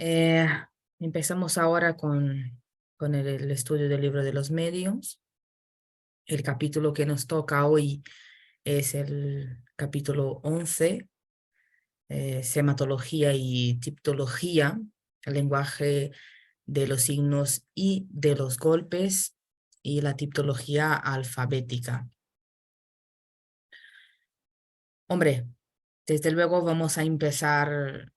Eh, Empezamos ahora con el estudio del libro de los medios. El capítulo que nos toca hoy es el capítulo 11, sematología y tipología, el lenguaje de los signos y de los golpes y la tipología alfabética. Hombre, desde luego vamos a empezar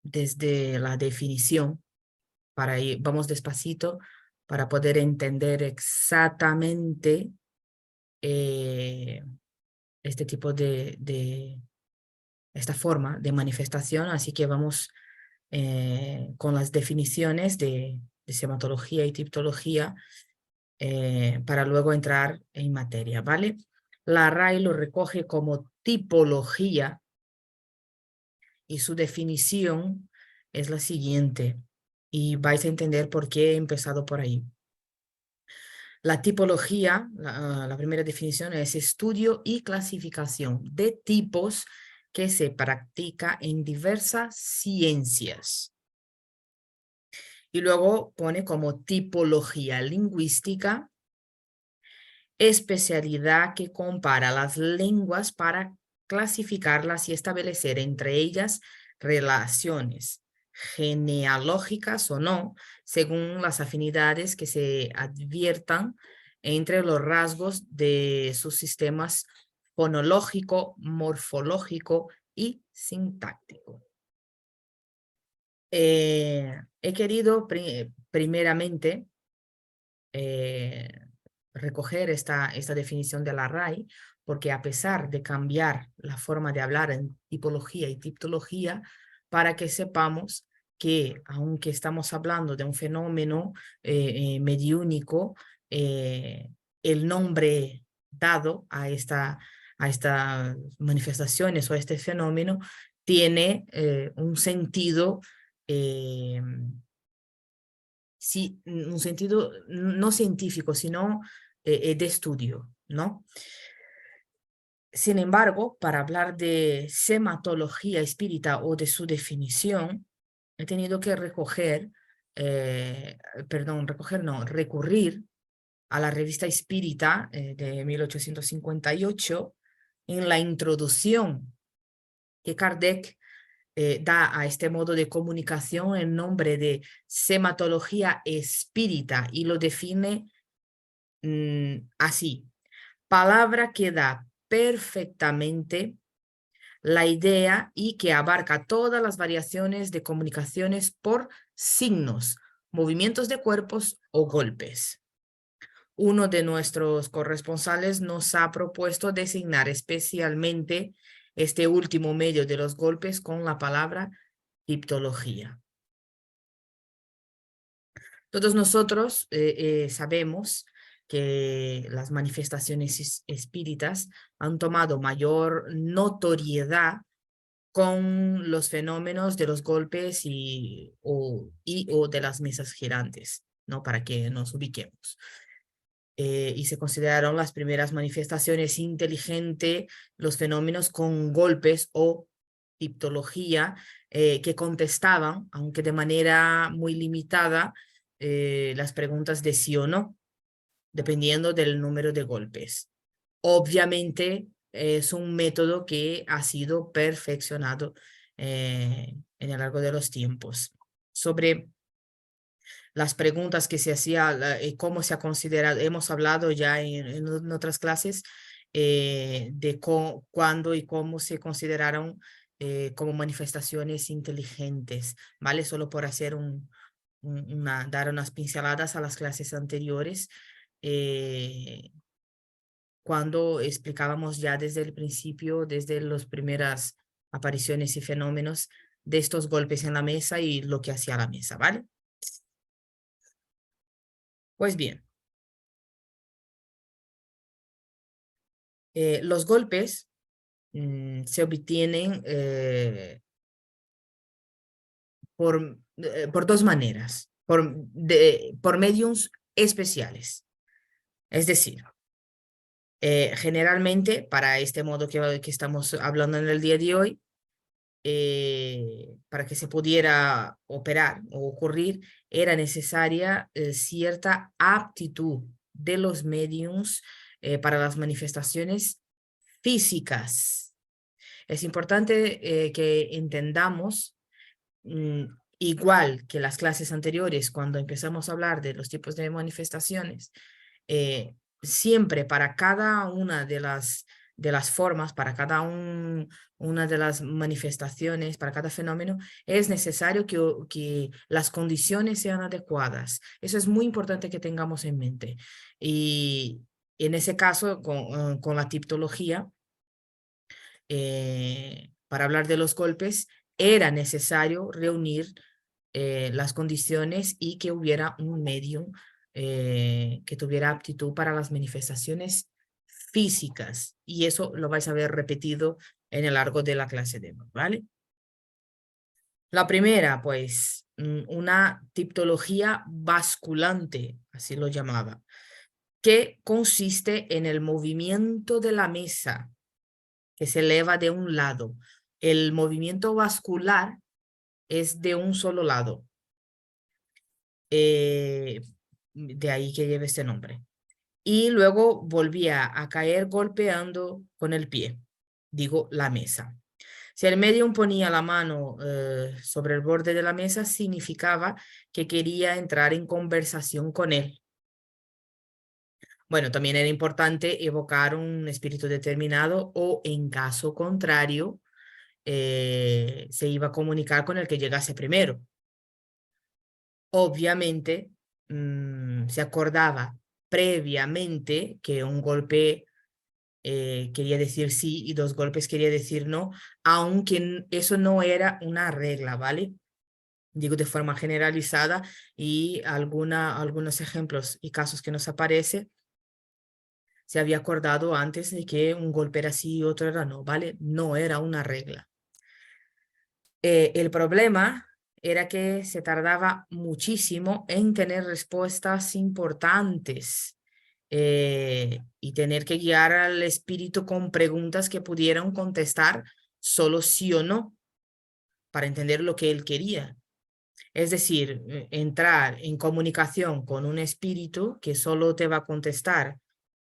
desde la definición. Vamos despacito para poder entender exactamente este tipo esta forma de manifestación. Así que vamos con las definiciones de sematología y tipología para luego entrar en materia, ¿vale? La RAE lo recoge como tipología y su definición es la siguiente. Y vais a entender por qué he empezado por ahí. La tipología, la primera definición es estudio y clasificación de tipos que se practica en diversas ciencias. Y luego pone como tipología lingüística, especialidad que compara las lenguas para clasificarlas y establecer entre ellas relaciones genealógicas o no, según las afinidades que se adviertan entre los rasgos de sus sistemas fonológico, morfológico y sintáctico. He querido primeramente recoger esta definición de la RAE, porque a pesar de cambiar la forma de hablar en tipología y tipología, para que sepamos que aunque estamos hablando de un fenómeno mediúnico, el nombre dado a estas manifestaciones o a este fenómeno tiene un sentido sí, un sentido no científico, sino de estudio, ¿no? Sin embargo, para hablar de sematología espírita o de su definición, he tenido que recurrir a la revista Espírita de 1858 en la introducción que Kardec da a este modo de comunicación el nombre de sematología espírita y lo define así: palabra que da perfectamente la idea y que abarca todas las variaciones de comunicaciones por signos, movimientos de cuerpos o golpes. Uno de nuestros corresponsales nos ha propuesto designar especialmente este último medio de los golpes con la palabra tipología. Todos nosotros sabemos que las manifestaciones espíritas han tomado mayor notoriedad con los fenómenos de los golpes o de las mesas girantes, ¿no? Para que nos ubiquemos. Y se consideraron las primeras manifestaciones inteligentes los fenómenos con golpes o tipología que contestaban, aunque de manera muy limitada, las preguntas de sí o no, dependiendo del número de golpes. Obviamente es un método que ha sido perfeccionado en el largo de los tiempos. Sobre las preguntas que se hacía y cómo se ha considerado, hemos hablado ya en otras clases de cuándo y cómo se consideraron como manifestaciones inteligentes, ¿vale? Solo por hacer dar unas pinceladas a las clases anteriores, cuando explicábamos ya desde el principio, desde las primeras apariciones y fenómenos de estos golpes en la mesa y lo que hacía la mesa, ¿vale? Pues bien, los golpes se obtienen por dos maneras, por medios especiales. Es decir, generalmente para este modo que estamos hablando en el día de hoy, para que se pudiera operar o ocurrir, era necesaria cierta aptitud de los mediums para las manifestaciones físicas. Es importante que entendamos, igual que las clases anteriores, cuando empezamos a hablar de los tipos de manifestaciones, siempre para cada una de las formas, para cada una de las manifestaciones, para cada fenómeno, es necesario que las condiciones sean adecuadas. Eso es muy importante que tengamos en mente. Y en ese caso, con la tipología, para hablar de los golpes, era necesario reunir las condiciones y que hubiera un medio que tuviera aptitud para las manifestaciones físicas. Y eso lo vais a ver repetido en el largo de la clase de hoy, ¿vale? La primera, pues, una tipología basculante, así lo llamaba, que consiste en el movimiento de la mesa que se eleva de un lado. El movimiento vascular es de un solo lado. De ahí que lleve este nombre. Y luego volvía a caer golpeando con el pie, digo, la mesa. Si el medium ponía la mano sobre el borde de la mesa, significaba que quería entrar en conversación con él. Bueno, también era importante evocar un espíritu determinado o, en caso contrario, se iba a comunicar con el que llegase primero. Obviamente, se acordaba previamente que un golpe quería decir sí y 2 golpes quería decir no, aunque eso no era una regla, ¿vale? Digo de forma generalizada, y algunos ejemplos y casos que nos aparece, se había acordado antes de que un golpe era sí y otro era no, ¿vale? No era una regla. El problema era que se tardaba muchísimo en tener respuestas importantes y tener que guiar al espíritu con preguntas que pudieran contestar solo sí o no para entender lo que él quería. Es decir, entrar en comunicación con un espíritu que solo te va a contestar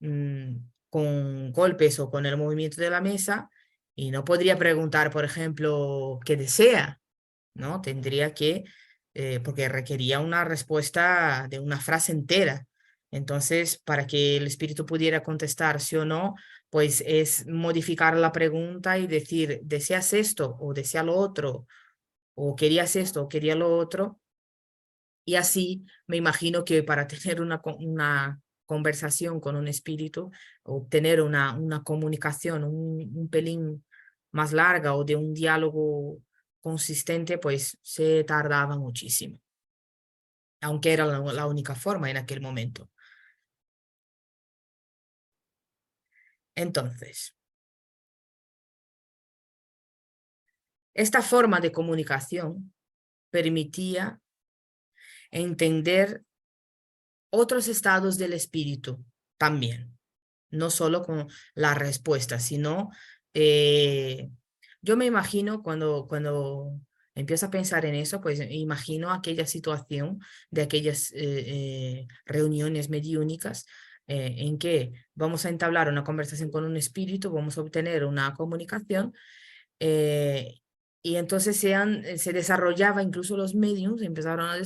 con golpes o con el movimiento de la mesa, y no podría preguntar, por ejemplo, qué desea, ¿no? Tendría que, porque requería una respuesta de una frase entera. Entonces, para que el espíritu pudiera contestar sí o no, pues es modificar la pregunta y decir, ¿deseas esto o desea lo otro? ¿O querías esto o quería lo otro? Y así me imagino que para tener una conversación con un espíritu, obtener una comunicación un pelín más larga o de un diálogo consistente, pues se tardaba muchísimo, aunque era la única forma en aquel momento. Entonces, esta forma de comunicación permitía entender otros estados del espíritu también, no solo con la respuesta, sino yo me imagino cuando empiezo a pensar en eso, pues imagino aquella situación de aquellas reuniones mediúnicas en que vamos a entablar una conversación con un espíritu, vamos a obtener una comunicación, eh, y entonces se desarrollaba, incluso los mediums empezaron a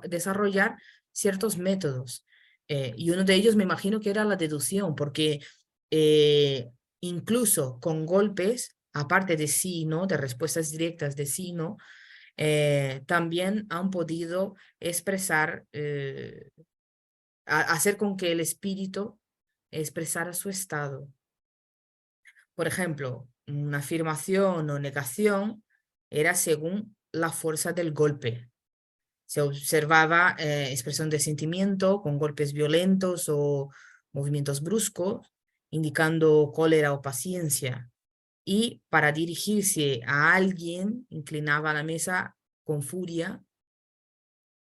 desarrollar ciertos métodos. Y uno de ellos me imagino que era la deducción, porque eh, incluso con golpes, aparte de sí, ¿no? De respuestas directas de sí, ¿no? También han podido expresar, hacer con que el espíritu expresara su estado. Por ejemplo, una afirmación o negación era según la fuerza del golpe. Se observaba expresión de sentimiento con golpes violentos o movimientos bruscos, indicando cólera o paciencia. Y para dirigirse a alguien, inclinaba la mesa con furia.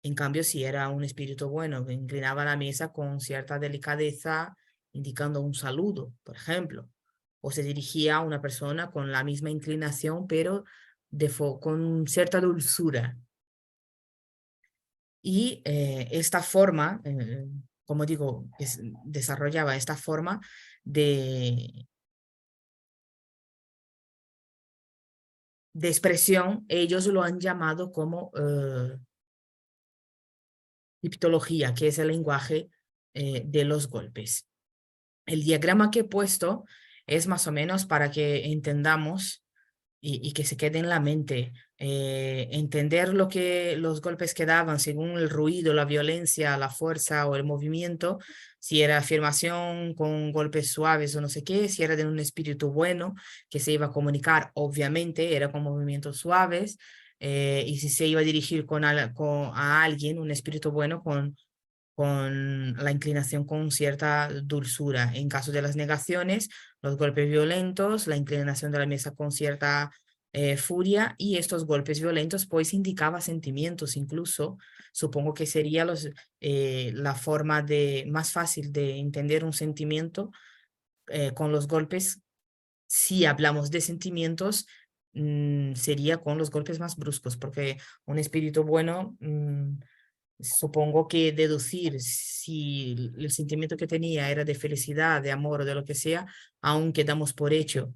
En cambio, si era un espíritu bueno, inclinaba la mesa con cierta delicadeza, indicando un saludo, por ejemplo. O se dirigía a una persona con la misma inclinación, pero con cierta dulzura. Y esta forma, como digo, desarrollaba esta forma de expresión. Ellos lo han llamado como criptología, que es el lenguaje de los golpes. El diagrama que he puesto es más o menos para que entendamos y que se quede en la mente, entender lo que los golpes que daban según el ruido, la violencia, la fuerza o el movimiento, si era afirmación con golpes suaves o no sé qué, si era de un espíritu bueno que se iba a comunicar, obviamente era con movimientos suaves, y si se iba a dirigir a alguien, un espíritu bueno con la inclinación con cierta dulzura. En caso de las negaciones, los golpes violentos, la inclinación de la mesa con cierta furia, y estos golpes violentos pues indicaba sentimientos incluso. Supongo que sería la forma más fácil de entender un sentimiento con los golpes. Si hablamos de sentimientos, sería con los golpes más bruscos, porque un espíritu bueno, supongo que deducir si el sentimiento que tenía era de felicidad, de amor o de lo que sea, aunque damos por hecho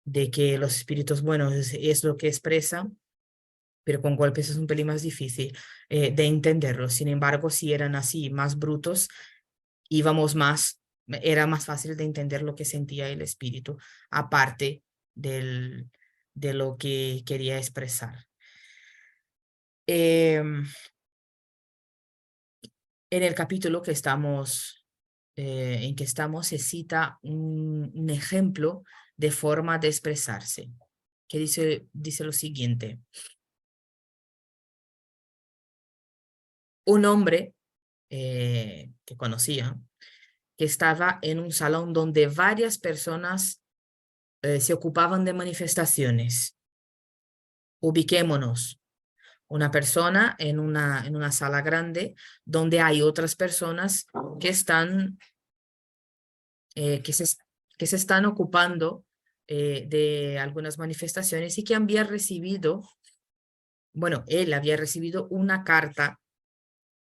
de que los espíritus buenos es lo que expresan, pero con golpes es un pelín más difícil de entenderlo. Sin embargo, si eran así, más brutos, era más fácil de entender lo que sentía el espíritu, aparte de lo que quería expresar. En el capítulo en que estamos, se cita un ejemplo de forma de expresarse, que dice lo siguiente. Un hombre que conocía, que estaba en un salón donde varias personas se ocupaban de manifestaciones. Ubiquémonos. Una persona en una sala grande donde hay otras personas que están eh, que se, que se están ocupando de algunas manifestaciones, y que había recibido, bueno, él había recibido una carta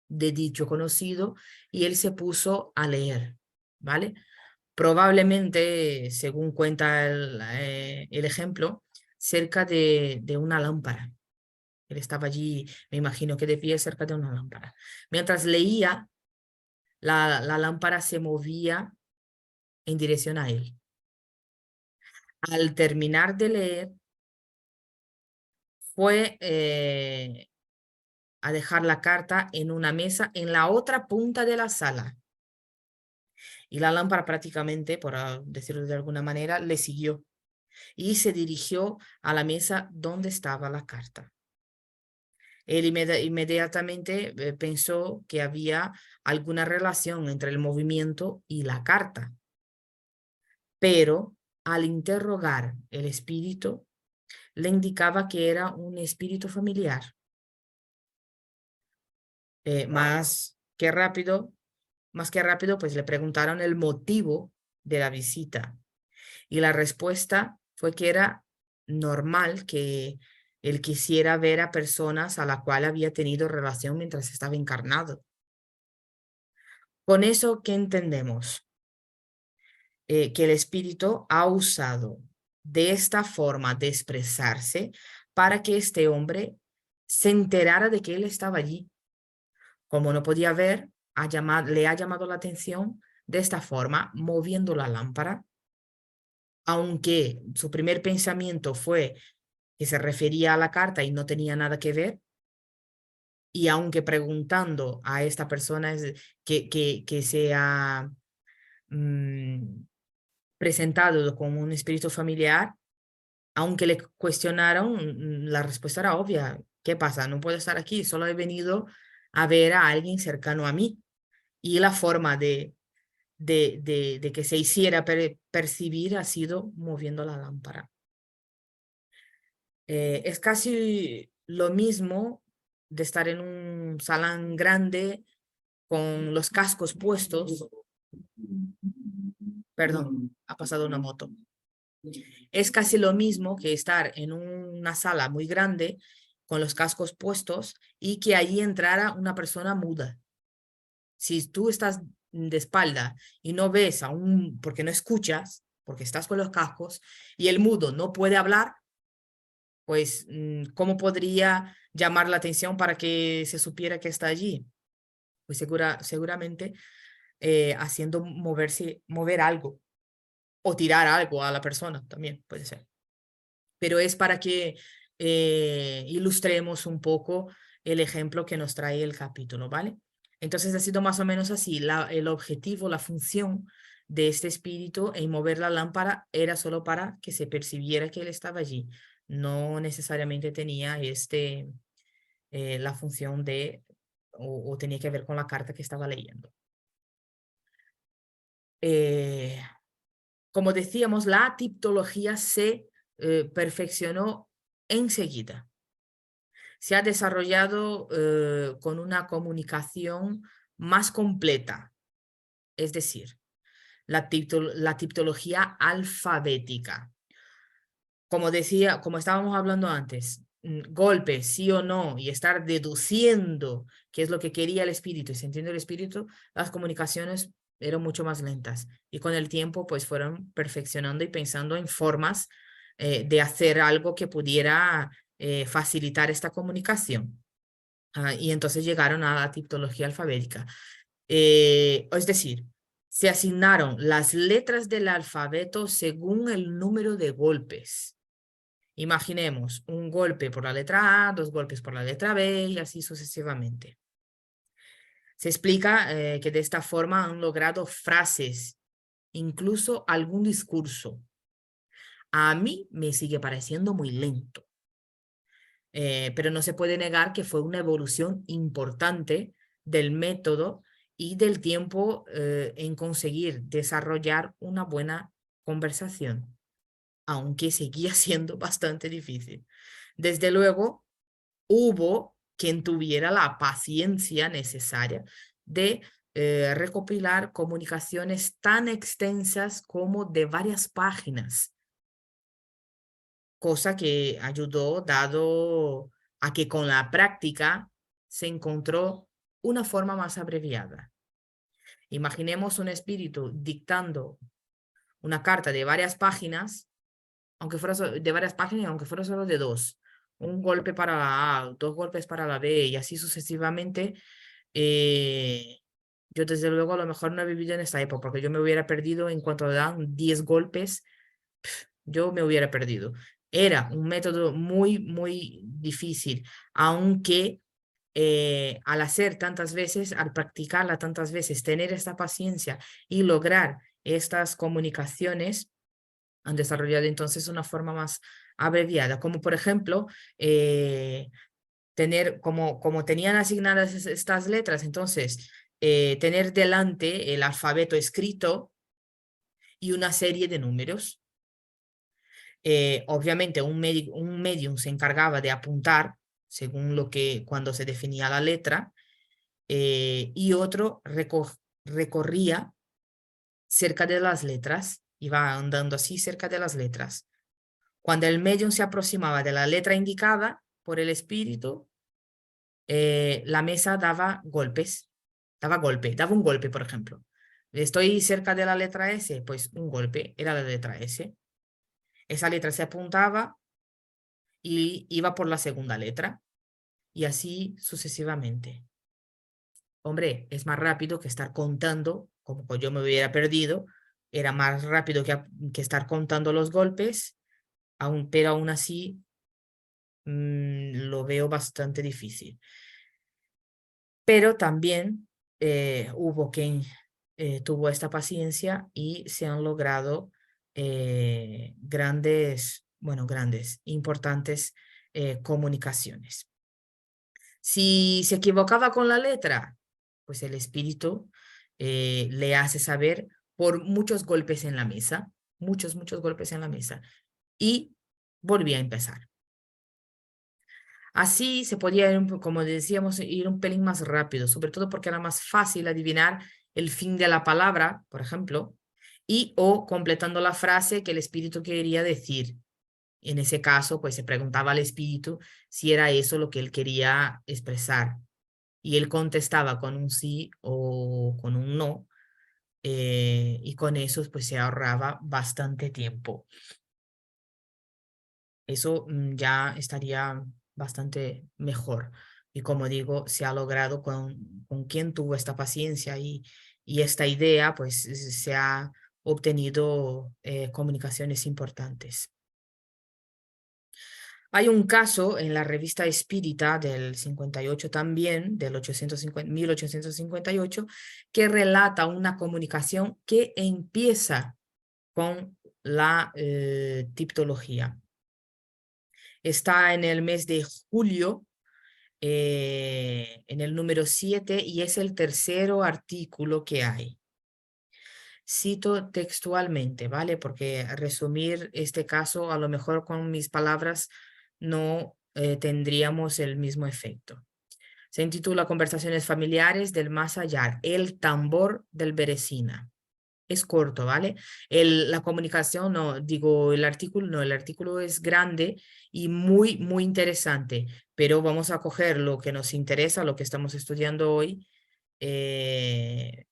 de dicho conocido y él se puso a leer, ¿vale? Probablemente, según cuenta el ejemplo, cerca de una lámpara. Él estaba allí, me imagino que de pie cerca de una lámpara. Mientras leía, la lámpara se movía en dirección a él. Al terminar de leer, fue a dejar la carta en una mesa en la otra punta de la sala. Y la lámpara prácticamente, por decirlo de alguna manera, le siguió y se dirigió a la mesa donde estaba la carta. Él inmediatamente pensó que había alguna relación entre el movimiento y la carta. Pero al interrogar el espíritu, le indicaba que era un espíritu familiar. Más que rápido, pues le preguntaron el motivo de la visita. Y la respuesta fue que era normal que él quisiera ver a personas a la cual había tenido relación mientras estaba encarnado. Con eso, ¿qué entendemos? Que el espíritu ha usado de esta forma de expresarse para que este hombre se enterara de que él estaba allí. Como no podía ver, le ha llamado la atención de esta forma, moviendo la lámpara, aunque su primer pensamiento fue que se refería a la carta y no tenía nada que ver, y aunque preguntando a esta persona que se ha presentado como un espíritu familiar, aunque le cuestionaron, la respuesta era obvia. ¿Qué pasa? No puedo estar aquí, solo he venido a ver a alguien cercano a mí. Y la forma de que se hiciera percibir ha sido moviendo la lámpara. Es casi lo mismo de estar en un salón grande con los cascos puestos. Perdón, ha pasado una moto. Es casi lo mismo que estar en una sala muy grande con los cascos puestos y que allí entrara una persona muda. Si tú estás de espalda y no ves porque no escuchas, porque estás con los cascos, y el mudo no puede hablar, pues, ¿cómo podría llamar la atención para que se supiera que está allí? Pues seguramente haciendo mover algo o tirar algo a la persona también puede ser. Pero es para que ilustremos un poco el ejemplo que nos trae el capítulo, ¿vale? Entonces ha sido más o menos así. El objetivo, la función de este espíritu en mover la lámpara era solo para que se percibiera que él estaba allí. No necesariamente tenía la función o tenía que ver con la carta que estaba leyendo. Como decíamos, la tipología se perfeccionó enseguida. Se ha desarrollado con una comunicación más completa, es decir, la tipología alfabética. Como decía, como estábamos hablando antes, golpe, sí o no, y estar deduciendo qué es lo que quería el espíritu y sintiendo el espíritu, las comunicaciones eran mucho más lentas. Y con el tiempo, pues fueron perfeccionando y pensando en formas de hacer algo que pudiera facilitar esta comunicación. Y entonces llegaron a la tipología alfabética. Es decir, se asignaron las letras del alfabeto según el número de golpes. Imaginemos un golpe por la letra A, 2 golpes por la letra B y así sucesivamente. Se explica que de esta forma han logrado frases, incluso algún discurso. A mí me sigue pareciendo muy lento, pero no se puede negar que fue una evolución importante del método y del tiempo en conseguir desarrollar una buena conversación, aunque seguía siendo bastante difícil. Desde luego, hubo quien tuviera la paciencia necesaria de recopilar comunicaciones tan extensas como de varias páginas, cosa que ayudó dado a que con la práctica se encontró una forma más abreviada. Imaginemos un espíritu dictando una carta de varias páginas, aunque fuera de varias páginas, aunque fuera solo de 2, un golpe para la A, 2 golpes para la B y así sucesivamente. Yo desde luego a lo mejor no he vivido en esta época porque yo me hubiera perdido en cuanto dan 10 golpes, yo me hubiera perdido. Era un método muy, muy difícil, aunque al hacer tantas veces, al practicarla tantas veces, tener esta paciencia y lograr estas comunicaciones, han desarrollado entonces una forma más abreviada, como por ejemplo, tener, como tenían asignadas estas letras, entonces, tener delante el alfabeto escrito y una serie de números. Obviamente un medium se encargaba de apuntar según cuando se definía la letra, y otro recorría cerca de las letras, iba andando así cerca de las letras. Cuando el medium se aproximaba de la letra indicada por el espíritu, la mesa daba golpes, daba un golpe, por ejemplo. Estoy cerca de la letra S, pues un golpe era la letra S. Esa letra se apuntaba y iba por la segunda letra y así sucesivamente. Hombre, es más rápido que estar contando, como que yo me hubiera perdido, era más rápido que estar contando los golpes, pero aún así lo veo bastante difícil. Pero también hubo quien tuvo esta paciencia y se han logrado importantes comunicaciones. Si se equivocaba con la letra, pues el espíritu le hace saber por muchos golpes en la mesa, muchos golpes en la mesa, y volvía a empezar. Así se podía, como decíamos, ir un pelín más rápido, sobre todo porque era más fácil adivinar el fin de la palabra, por ejemplo, y o completando la frase que el espíritu quería decir. En ese caso, pues se preguntaba al espíritu si era eso lo que él quería expresar. Y él contestaba con un sí o con un no, y con eso pues se ahorraba bastante tiempo. Eso ya estaría bastante mejor. Y como digo, se ha logrado con quien tuvo esta paciencia y esta idea, pues se ha obtenido comunicaciones importantes. Hay un caso en la revista Espírita del 58 también, del 1858, que relata una comunicación que empieza con la tipología. Está en el mes de julio, en el número 7, y es el tercero artículo que hay. Cito textualmente, ¿vale? Porque resumir este caso a lo mejor con mis palabras no tendríamos el mismo efecto. Se intitula Conversaciones familiares del más allá, el tambor del Beresina. Es corto, ¿vale? La comunicación, no, digo, el artículo, no, el artículo es grande y muy, muy interesante, pero vamos a coger lo que nos interesa, lo que estamos estudiando hoy, eh,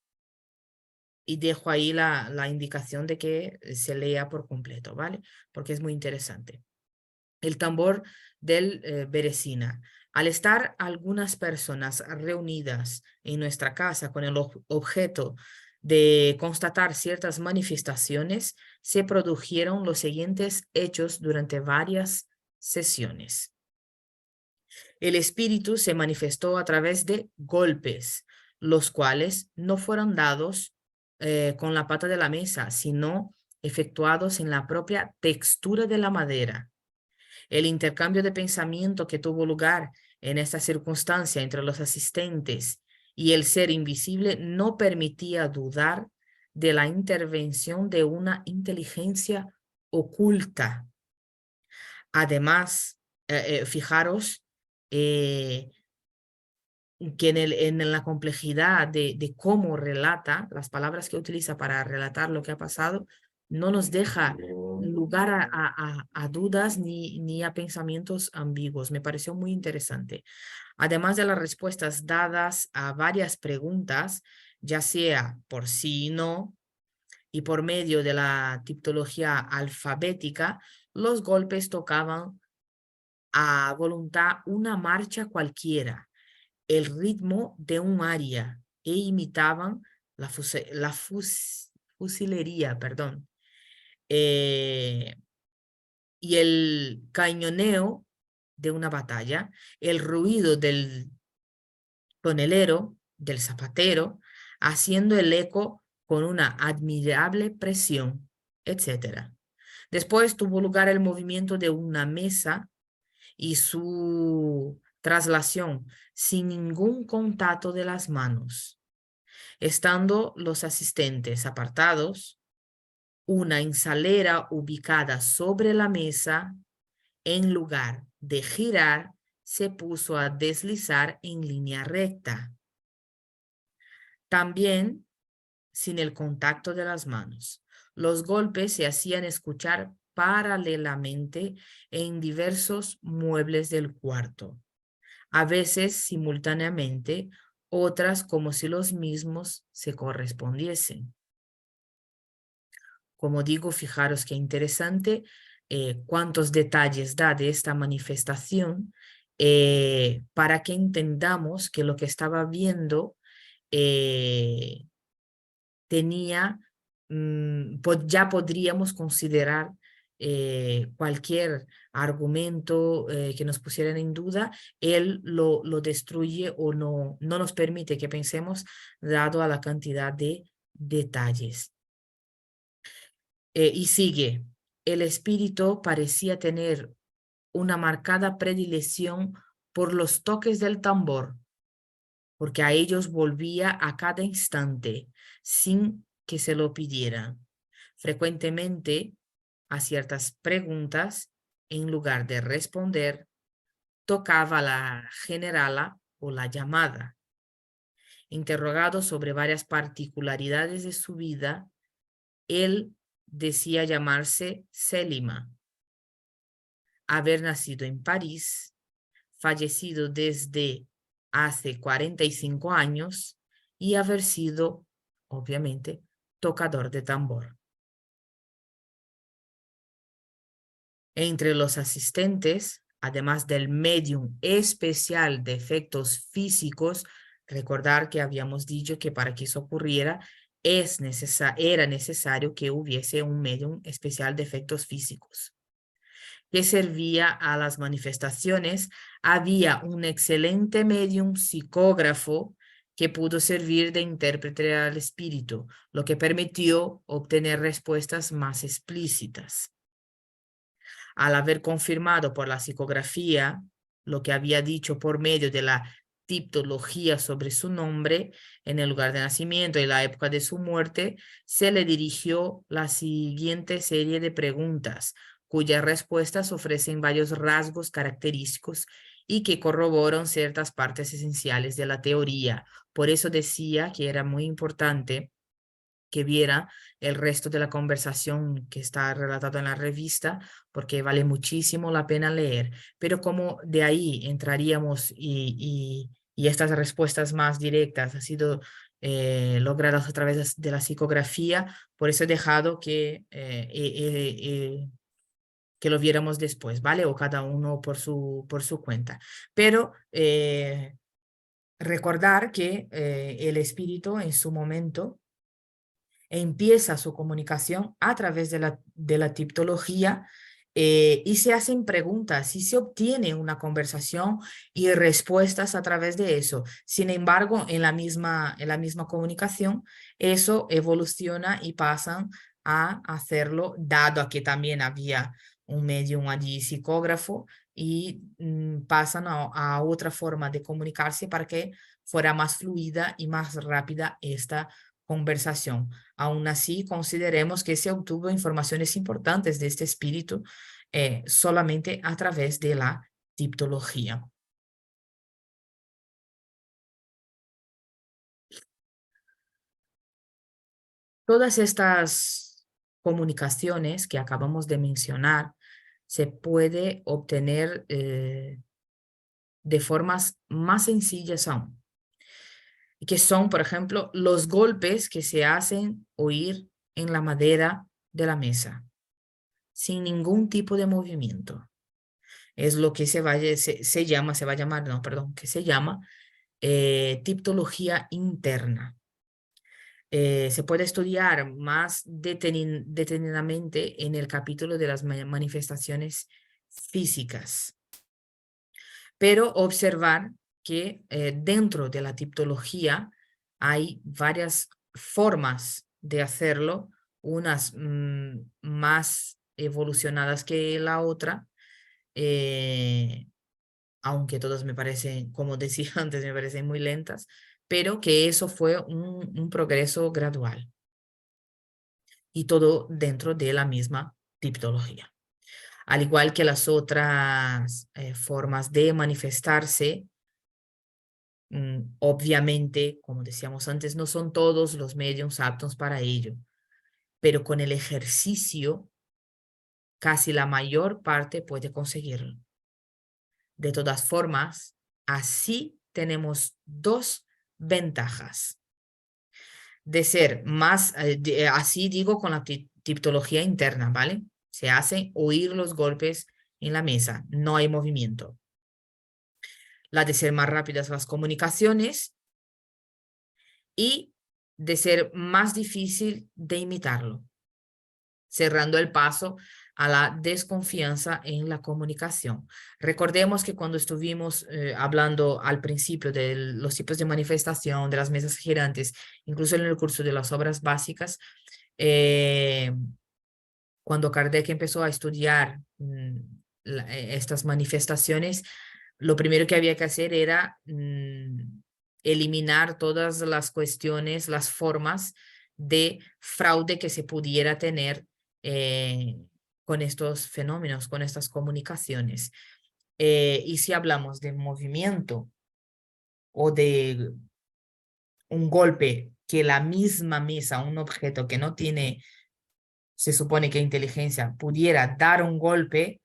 y dejo ahí la indicación de que se lea por completo, ¿vale? Porque es muy interesante. El tambor del Beresina. Al estar algunas personas reunidas en nuestra casa con el objeto de constatar ciertas manifestaciones, se produjeron los siguientes hechos durante varias sesiones. El espíritu se manifestó a través de golpes, los cuales no fueron dados con la pata de la mesa, sino efectuados en la propia textura de la madera. El intercambio de pensamiento que tuvo lugar en esta circunstancia entre los asistentes y el ser invisible no permitía dudar de la intervención de una inteligencia oculta. Además, fijaros eh, que en la complejidad de cómo relata, las palabras que utiliza para relatar lo que ha pasado, no nos deja lugar a dudas ni a pensamientos ambiguos. Me pareció muy interesante. Además de las respuestas dadas a varias preguntas, ya sea por sí y no, y por medio de la tipología alfabética, los golpes tocaban a voluntad una marcha cualquiera, el ritmo de un aria, e imitaban fusilería, perdón, eh, y el cañoneo de una batalla, el ruido del tonelero, del zapatero, haciendo el eco con una admirable presión, etc. Después tuvo lugar el movimiento de una mesa y su traslación sin ningún contacto de las manos. Estando los asistentes apartados, una ensalera ubicada sobre la mesa, en lugar de girar, se puso a deslizar en línea recta. También sin el contacto de las manos. Los golpes se hacían escuchar paralelamente en diversos muebles del cuarto, a veces simultáneamente, otras como si los mismos se correspondiesen. Como digo, fijaros qué interesante cuántos detalles da de esta manifestación para que entendamos que lo que estaba viendo eh, tenía, ya podríamos considerar cualquier argumento que nos pusieran en duda, él lo destruye o no nos permite que pensemos dado a la cantidad de detalles. Y sigue, el espíritu parecía tener una marcada predilección por los toques del tambor, porque a ellos volvía a cada instante sin que se lo pidieran. Frecuentemente, a ciertas preguntas, en lugar de responder, tocaba la generala o la llamada. Interrogado sobre varias particularidades de su vida, Él decía llamarse Selima, haber nacido en París, fallecido desde hace 45 años y haber sido, obviamente, tocador de tambor. Entre los asistentes, además del medium especial de efectos físicos, recordar que habíamos dicho que para que eso ocurriera era necesario que hubiese un medium especial de efectos físicos que servía a las manifestaciones. Había un excelente medium psicógrafo que pudo servir de intérprete al espíritu, lo que permitió obtener respuestas más explícitas. Al haber confirmado por la psicografía lo que había dicho por medio de la tipología sobre su nombre, en el lugar de nacimiento y la época de su muerte, se le dirigió la siguiente serie de preguntas, cuyas respuestas ofrecen varios rasgos característicos y que corroboran ciertas partes esenciales de la teoría. Por eso decía que era muy importante que viera el resto de la conversación que está relatado en la revista, porque vale muchísimo la pena leer. Pero como de ahí entraríamos y estas respuestas más directas han sido logradas a través de la psicografía, por eso he dejado que lo viéramos después, ¿vale? O cada uno por su cuenta. Pero recordar que el espíritu en su momento empieza su comunicación a través de la tipología y se hacen preguntas y se obtiene una conversación y respuestas a través de eso. Sin embargo, en la misma comunicación, eso evoluciona y pasan a hacerlo, dado a que también había un medium allí psicógrafo, y pasan a otra forma de comunicarse para que fuera más fluida y más rápida esta conversación. Aún así, consideremos que se obtuvo informaciones importantes de este espíritu solamente a través de la tipología. Todas estas comunicaciones que acabamos de mencionar se puede obtener de formas más sencillas aún, que son, por ejemplo, los golpes que se hacen oír en la madera de la mesa, sin ningún tipo de movimiento. Es lo que se va a llamar, no, perdón, que se llama tipología interna. Se puede estudiar más detenidamente en el capítulo de las manifestaciones físicas, pero observar que dentro de la tipología hay varias formas de hacerlo, unas más evolucionadas que la otra, aunque todas me parecen, como decía antes, me parecen muy lentas, pero que eso fue un progreso gradual y todo dentro de la misma tipología. Al igual que las otras formas de manifestarse, obviamente, como decíamos antes, no son todos los medios aptos para ello, pero con el ejercicio, casi la mayor parte puede conseguirlo. De todas formas, así tenemos dos ventajas de ser más, así digo con la tipología interna, ¿vale? Se hace oír los golpes en la mesa, no hay movimiento. La de ser más rápidas las comunicaciones y de ser más difícil de imitarlo, cerrando el paso a la desconfianza en la comunicación. Recordemos que cuando estuvimos hablando al principio de los tipos de manifestación, de las mesas girantes, incluso en el curso de las obras básicas, cuando Kardec empezó a estudiar estas manifestaciones, lo primero que había que hacer era eliminar todas las cuestiones, las formas de fraude que se pudiera tener con estos fenómenos, con estas comunicaciones. Y si hablamos de movimiento o de un golpe que la misma mesa, un objeto que no tiene se supone que inteligencia pudiera dar un golpe,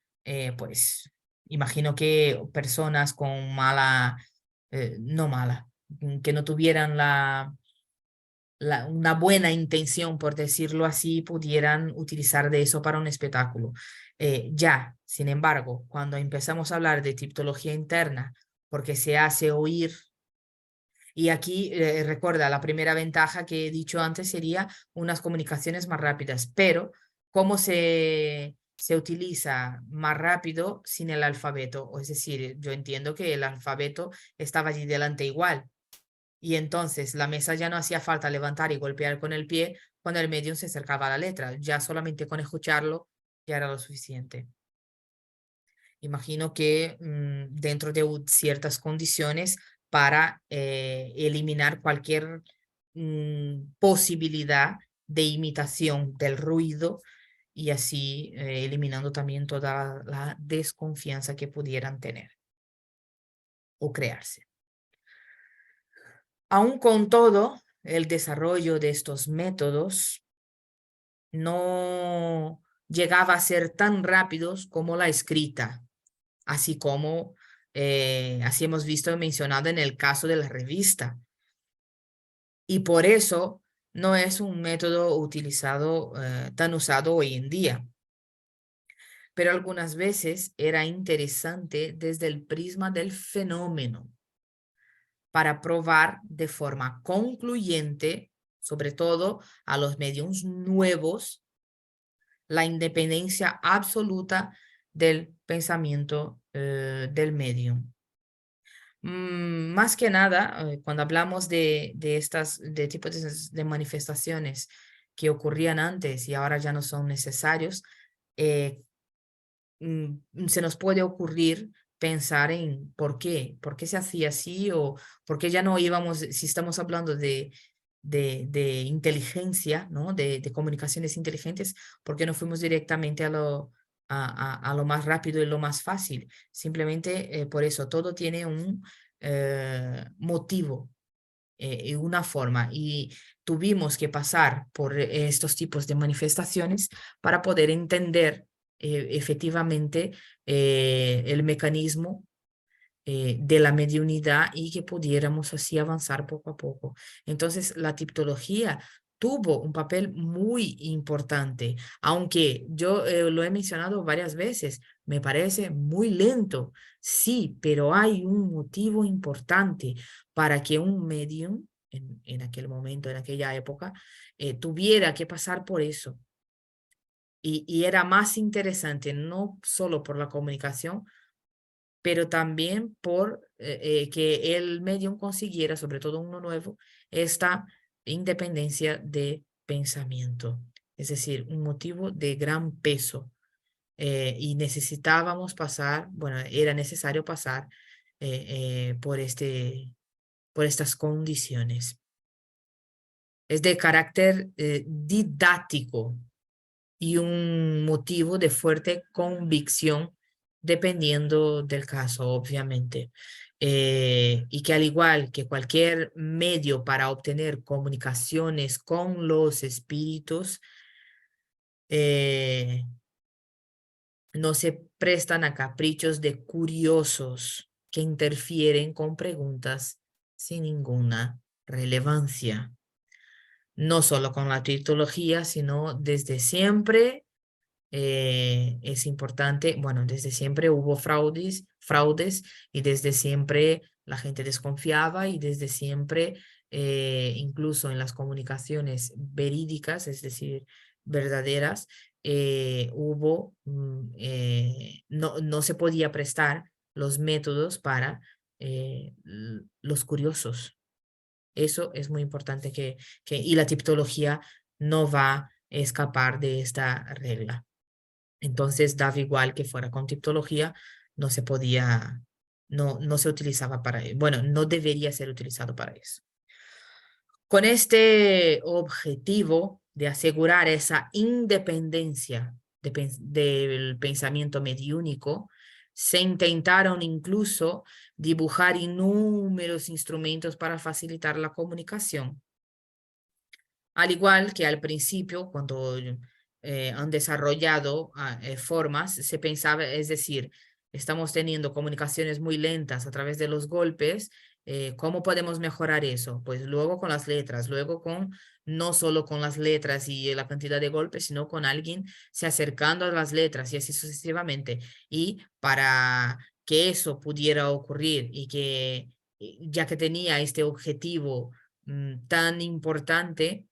pues imagino que personas con mala, no mala, que no tuvieran una buena intención, por decirlo así, pudieran utilizar de eso para un espectáculo. Ya, sin embargo, cuando empezamos a hablar de tipología interna, porque se hace oír, y aquí recuerda, la primera ventaja que he dicho antes sería unas comunicaciones más rápidas, pero ¿cómo se utiliza más rápido sin el alfabeto? Es decir, yo entiendo que el alfabeto estaba allí delante igual, y entonces la mesa ya no hacía falta levantar y golpear con el pie cuando el medium se acercaba a la letra. Ya solamente con escucharlo ya era lo suficiente. Imagino que dentro de ciertas condiciones para eliminar cualquier posibilidad de imitación del ruido y así eliminando también toda la desconfianza que pudieran tener o crearse. Aún con todo, el desarrollo de estos métodos no llegaba a ser tan rápidos como la escrita, así como así hemos visto mencionado en el caso de la revista. Y por eso no es un método utilizado, tan usado hoy en día. Pero algunas veces era interesante desde el prisma del fenómeno, para probar de forma concluyente, sobre todo a los mediums nuevos, la independencia absoluta del pensamiento del medium. Más que nada, cuando hablamos de estas de tipos de manifestaciones que ocurrían antes y ahora ya no son necesarios, eh, se nos puede ocurrir pensar en por qué se hacía así o por qué ya no íbamos, si estamos hablando de inteligencia, ¿no? De comunicaciones inteligentes, ¿por qué no fuimos directamente a lo más rápido y lo más fácil? Simplemente por eso, todo tiene un motivo y una forma y tuvimos que pasar por estos tipos de manifestaciones para poder entender efectivamente el mecanismo de la mediunidad y que pudiéramos así avanzar poco a poco. Entonces, la tipología tuvo un papel muy importante, aunque yo lo he mencionado varias veces, me parece muy lento, sí, pero hay un motivo importante para que un medium en aquel momento, en aquella época, tuviera que pasar por eso. Y era más interesante, no solo por la comunicación, pero también por que el medium consiguiera, sobre todo uno nuevo, esta independencia de pensamiento. Es decir, un motivo de gran peso. Y necesitábamos pasar, bueno, era necesario pasar por estas condiciones. Es de carácter didáctico y un motivo de fuerte convicción dependiendo del caso, obviamente. Y que al igual que cualquier medio para obtener comunicaciones con los espíritus, eh, no se prestan a caprichos de curiosos que interfieren con preguntas sin ninguna relevancia. No solo con la titología, sino desde siempre es importante, bueno, desde siempre hubo fraudes y desde siempre la gente desconfiaba y desde siempre, incluso en las comunicaciones verídicas, es decir, verdaderas, no se podía prestar los métodos para los curiosos. Eso es muy importante y la tipología no va a escapar de esta regla. Entonces daba igual que fuera con tipología, no se podía, no se utilizaba para, bueno, no debería ser utilizado para eso. Con este objetivo de asegurar esa independencia del pensamiento mediúnico, se intentaron incluso dibujar inúmeros instrumentos para facilitar la comunicación. Al igual que al principio, cuando han desarrollado formas, se pensaba, es decir, estamos teniendo comunicaciones muy lentas a través de los golpes. ¿Cómo podemos mejorar eso? Pues luego con las letras, luego con, no solo con las letras y la cantidad de golpes, sino con alguien se acercando a las letras y así sucesivamente. Y para que eso pudiera ocurrir y que, ya que tenía este objetivo tan importante,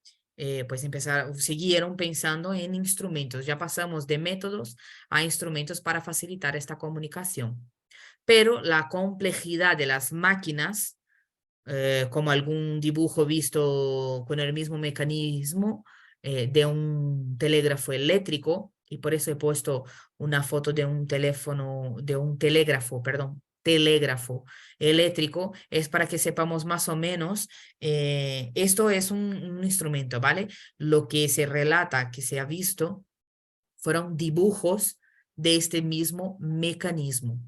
pues siguieron pensando en instrumentos. Ya pasamos de métodos a instrumentos para facilitar esta comunicación. Pero la complejidad de las máquinas, como algún dibujo visto con el mismo mecanismo de un telégrafo eléctrico, y por eso he puesto una foto de un teléfono, de un telégrafo, perdón, telégrafo eléctrico, es para que sepamos más o menos, esto es un instrumento, ¿vale? Lo que se relata, que se ha visto, fueron dibujos de este mismo mecanismo.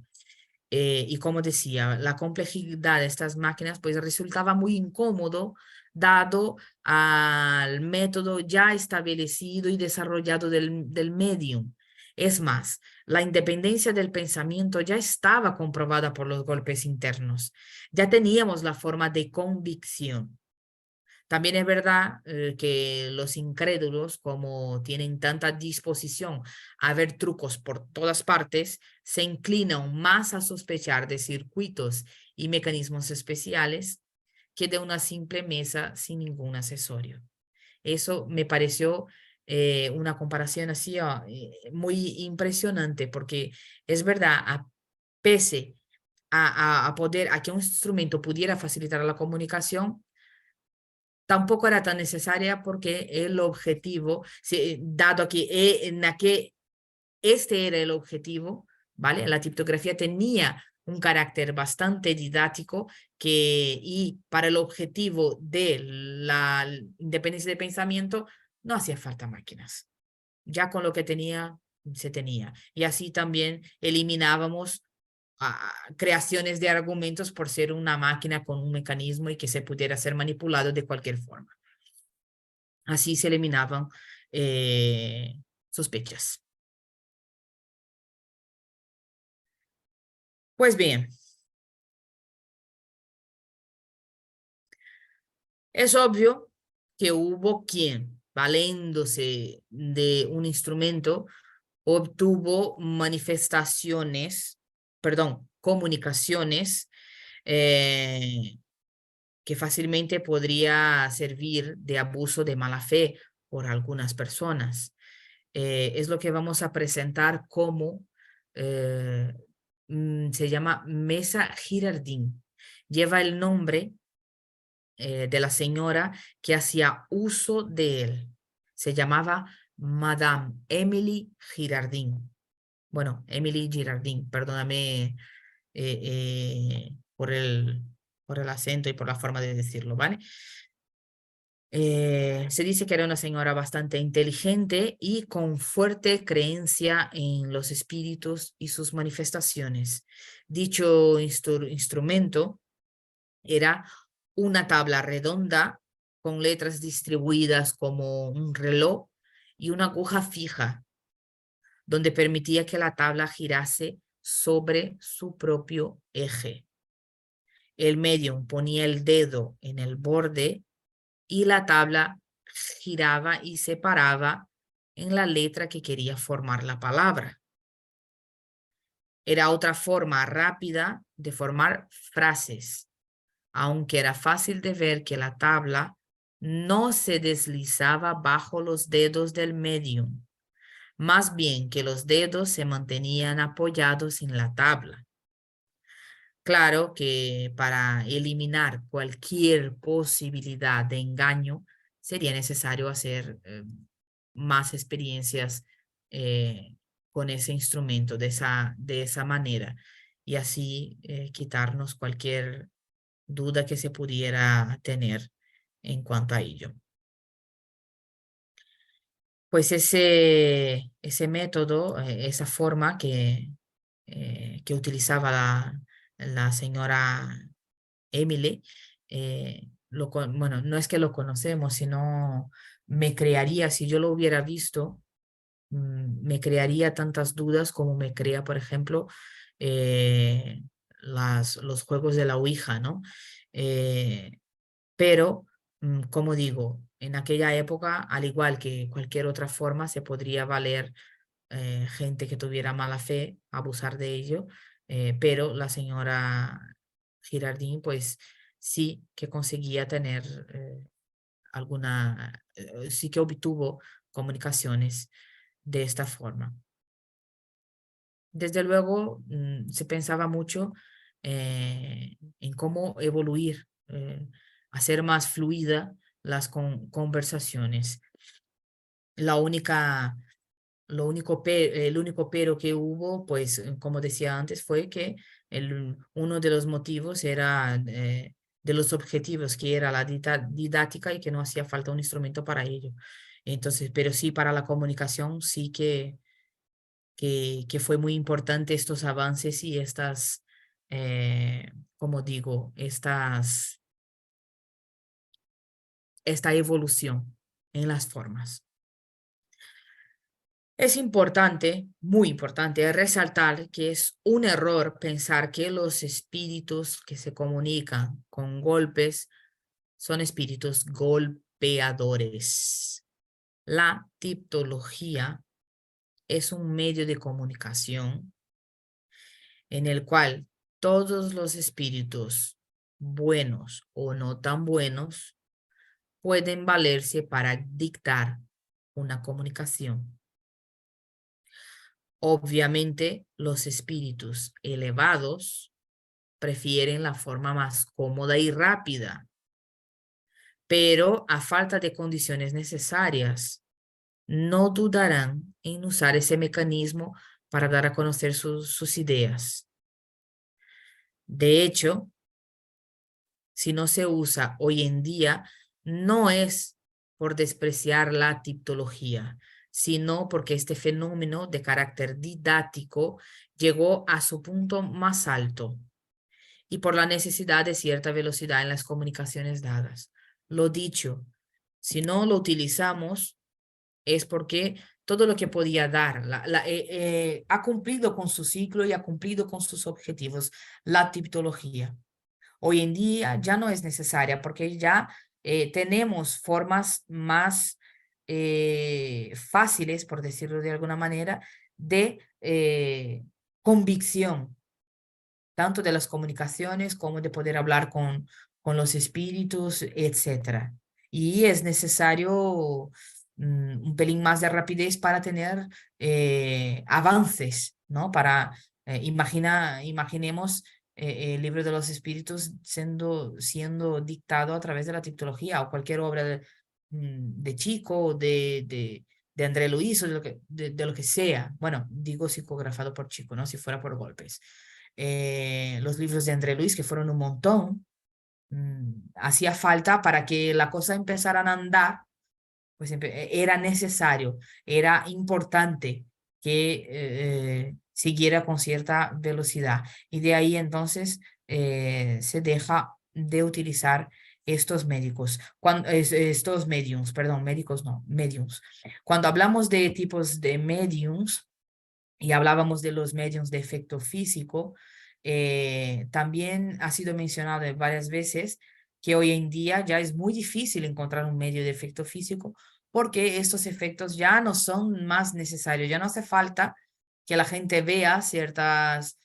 Y como decía, la complejidad de estas máquinas pues resultaba muy incómodo dado al método ya establecido y desarrollado del medium. Es más, la independencia del pensamiento ya estaba comprobada por los golpes internos. Ya teníamos la forma de convicción. También es verdad que los incrédulos, como tienen tanta disposición a ver trucos por todas partes, se inclinan más a sospechar de circuitos y mecanismos especiales que de una simple mesa sin ningún accesorio. Eso me pareció una comparación así muy impresionante, porque es verdad, pese a que un instrumento pudiera facilitar la comunicación, tampoco era tan necesaria porque el objetivo, dado que este era el objetivo, ¿vale? La tipografía tenía un carácter bastante didáctico y para el objetivo de la independencia de pensamiento no hacía falta máquinas. Ya con lo que tenía, se tenía. Y así también eliminábamos creaciones de argumentos por ser una máquina con un mecanismo y que se pudiera ser manipulado de cualquier forma. Así se eliminaban sospechas. Pues bien, es obvio que hubo quien, valiéndose de un instrumento, obtuvo manifestaciones, perdón, comunicaciones eh, que fácilmente podría servir de abuso de mala fe por algunas personas. Es lo que vamos a presentar como eh, se llama Mesa Girardin. Lleva el nombre de la señora que hacía uso de él. Se llamaba Madame Emily Girardin. Bueno, Emily Girardin, perdóname por el acento y por la forma de decirlo, ¿vale? Se dice que era una señora bastante inteligente y con fuerte creencia en los espíritus y sus manifestaciones. Dicho instrumento era una tabla redonda con letras distribuidas como un reloj y una aguja fija, donde permitía que la tabla girase sobre su propio eje. El medium ponía el dedo en el borde y la tabla giraba y se paraba en la letra que quería formar la palabra. Era otra forma rápida de formar frases, aunque era fácil de ver que la tabla no se deslizaba bajo los dedos del medium, más bien que los dedos se mantenían apoyados en la tabla. Claro que para eliminar cualquier posibilidad de engaño sería necesario hacer más experiencias con ese instrumento de esa manera y así quitarnos cualquier duda que se pudiera tener en cuanto a ello. Pues ese método, esa forma que utilizaba la señora Emily, bueno, no es que lo conocemos, sino me crearía, si yo lo hubiera visto, me crearía tantas dudas como me crea, por ejemplo, los juegos de la Ouija, ¿no? Eh, pero, como digo, en aquella época, al igual que cualquier otra forma, se podría valer gente que tuviera mala fe, abusar de ello, pero la señora Girardín, pues sí que conseguía tener sí que obtuvo comunicaciones de esta forma. Desde luego, se pensaba mucho en cómo evoluir, hacer más fluida las conversaciones. La única, el único pero que hubo, pues, como decía antes, fue que uno de los motivos era de los objetivos, que era la didáctica y que no hacía falta un instrumento para ello. Entonces, pero sí, para la comunicación sí que fue muy importante estos avances y estas, como digo, esta evolución en las formas. Es importante, muy importante, resaltar que es un error pensar que los espíritus que se comunican con golpes son espíritus golpeadores. La tipología es un medio de comunicación en el cual todos los espíritus, buenos o no tan buenos, pueden valerse para dictar una comunicación. Obviamente, los espíritus elevados prefieren la forma más cómoda y rápida, pero a falta de condiciones necesarias, no dudarán en usar ese mecanismo para dar a conocer sus ideas. De hecho, si no se usa hoy en día, no es por despreciar la tipología, sino porque este fenómeno de carácter didáctico llegó a su punto más alto y por la necesidad de cierta velocidad en las comunicaciones dadas. Lo dicho, si no lo utilizamos es porque todo lo que podía dar ha cumplido con su ciclo y ha cumplido con sus objetivos, la tipología. Hoy en día ya no es necesaria porque ya tenemos formas más fáciles, por decirlo de alguna manera, de convicción, tanto de las comunicaciones como de poder hablar con los espíritus, etcétera. Y es necesario un pelín más de rapidez para tener avances, ¿no? Imaginemos el libro de los espíritus siendo dictado a través de la tipología o cualquier obra de Chico, de André Luis o de lo que sea. Bueno, digo psicografado por Chico, ¿no? Si fuera por golpes. Los libros de André Luis, que fueron un montón, hacía falta para que la cosa empezara a andar, pues era necesario, era importante que siguiera con cierta velocidad. Y de ahí entonces se deja de utilizar estos estos mediums, perdón, médicos no, mediums. Cuando hablamos de tipos de mediums y hablábamos de los mediums de efecto físico, también ha sido mencionado varias veces que hoy en día ya es muy difícil encontrar un medio de efecto físico porque estos efectos ya no son más necesarios, ya no hace falta que la gente vea ciertas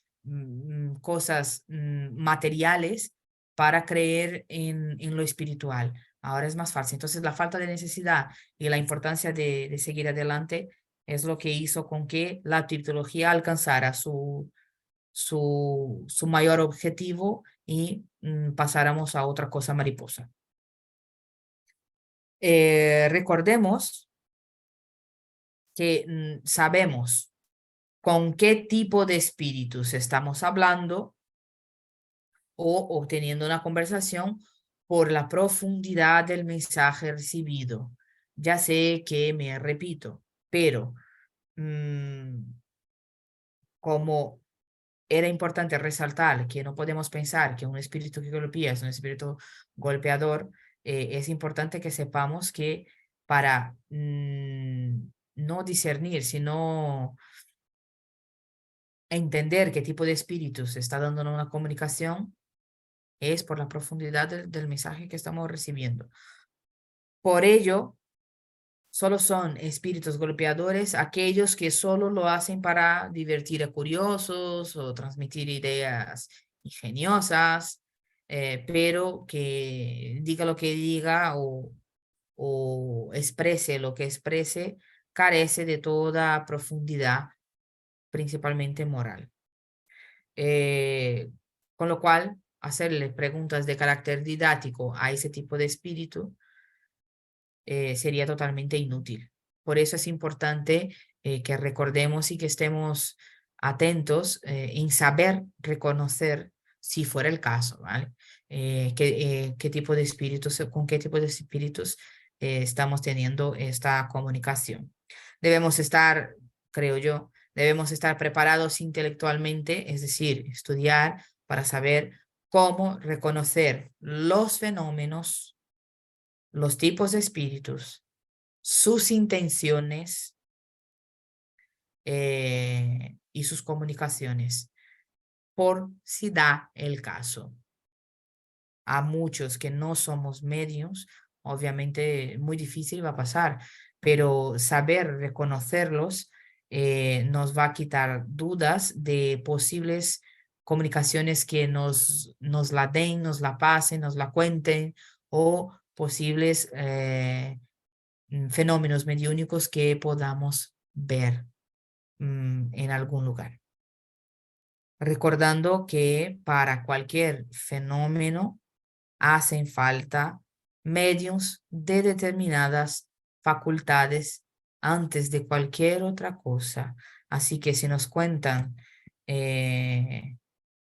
cosas materiales para creer en lo espiritual. Ahora es más fácil. Entonces, la falta de necesidad y la importancia de seguir adelante es lo que hizo con que la tipología alcanzara su mayor objetivo y pasáramos a otra cosa mariposa. Recordemos que sabemos con qué tipo de espíritus estamos hablando o obteniendo una conversación por la profundidad del mensaje recibido. Ya sé que me repito, pero como era importante resaltar que no podemos pensar que un espíritu que golpea es un espíritu golpeador, es importante que sepamos que para no discernir, sino entender qué tipo de espíritu se está dando en una comunicación, es por la profundidad del mensaje que estamos recibiendo. Por ello, solo son espíritus golpeadores aquellos que solo lo hacen para divertir a curiosos o transmitir ideas ingeniosas, pero que diga lo que diga o exprese lo que exprese, carece de toda profundidad, principalmente moral. Con lo cual, hacerle preguntas de carácter didáctico a ese tipo de espíritu sería totalmente inútil. Por eso es importante que recordemos y que estemos atentos en saber reconocer, si fuera el caso, ¿vale? Qué tipo de espíritus, con qué tipo de espíritus estamos teniendo esta comunicación. Debemos estar, creo yo, debemos estar preparados intelectualmente, es decir, estudiar para saber cómo reconocer los fenómenos, los tipos de espíritus, sus intenciones y sus comunicaciones, por si da el caso. A muchos que no somos medios, obviamente muy difícil va a pasar, pero saber reconocerlos nos va a quitar dudas de posibles comunicaciones que nos la den, nos la pasen, nos la cuenten, o posibles fenómenos mediúnicos que podamos ver en algún lugar. Recordando que para cualquier fenómeno hacen falta medios de determinadas facultades antes de cualquier otra cosa. Así que si nos cuentan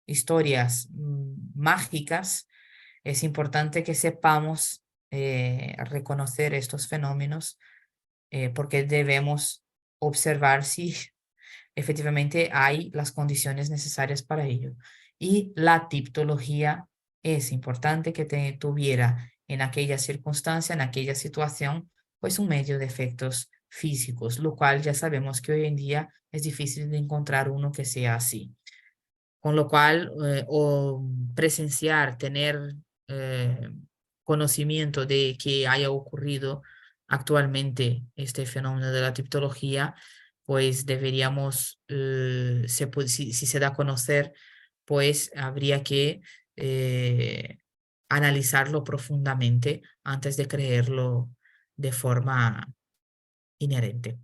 historias mágicas, es importante que sepamos reconocer estos fenómenos porque debemos observar si efectivamente hay las condiciones necesarias para ello. Y la tipología es importante que tuviera en aquella circunstancia, en aquella situación, pues un medio de efectos físicos, lo cual ya sabemos que hoy en día es difícil de encontrar uno que sea así. Con lo cual, o presenciar, tener eh, conocimiento de que haya ocurrido actualmente este fenómeno de la tipología, pues deberíamos, si se da a conocer, pues habría que analizarlo profundamente antes de creerlo de forma inherente.